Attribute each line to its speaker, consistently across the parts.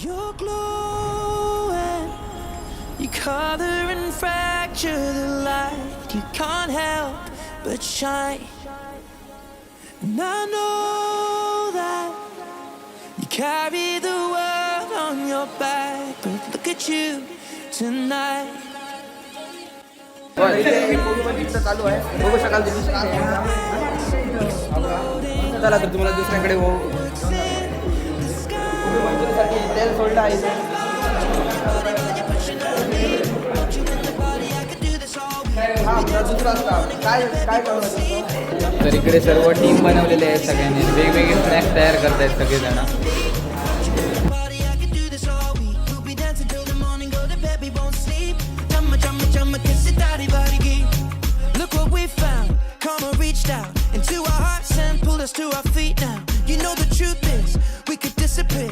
Speaker 1: You're glowing, you color and fracture the light. You can't help but shine. And I know that you carry the world on your back, but look at you tonight.
Speaker 2: चालू आहे बघू शकाल तुम्ही चला तर तुम्हाला दुसऱ्याकडे हो मंजुरीसाठी तेल सोडलं आहे तर इकडे सर्व टीम बनवलेले आहेत सगळ्यांनी वेगवेगळे स्नॅक्स तयार करतायत सगळेजण
Speaker 1: Look what we found. Karma reached out into our hearts and pulled us to our feet now. You know the truth is we could disappear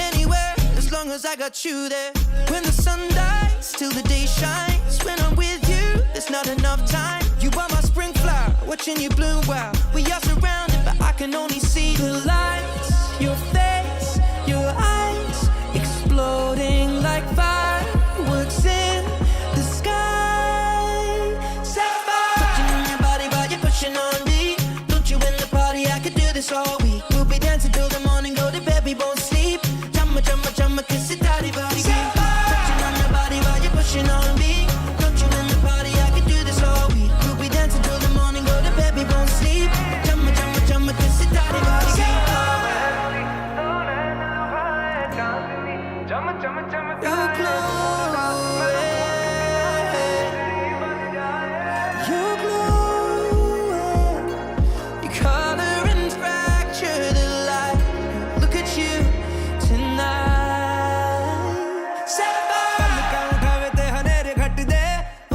Speaker 1: anywhere as long as I got you there. When the sun dies, till the day shines. When I'm with you, there's not enough time. You are my spring flower, watching you bloom. Wow, we are surrounded, but I can only see the lights. Your face, your eyes, exploding like fireworks in the sky. On me, don't you in the party? I could do this all week. We'll be dancing till the morning, go to bed, we won't sleep. Jumma, jumma, jumma, kiss it, daddy, body, touching on your body while you're pushing on me. Don't you in the party? I could do this all week. We'll be dancing till the morning, go to bed, we won't sleep. Jumma, jumma, jumma, kiss it, daddy, body, you're glowing. You're glowing. You color and fracture the light. Look at you tonight.
Speaker 3: पलका उठावे ते हनेरे घट दे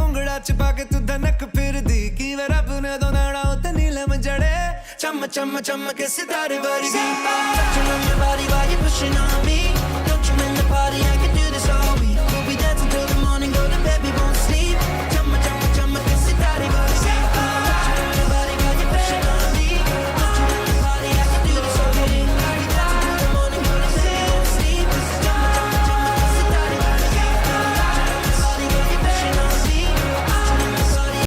Speaker 3: उंगड़ा चिपा के तू धनक फिर दी की वे रब ने दो नाड़ा उते नीलम जड़े
Speaker 1: Chumma, chumma, chumma, kiss it, daddy, body, touching on your body while you're pushing on me.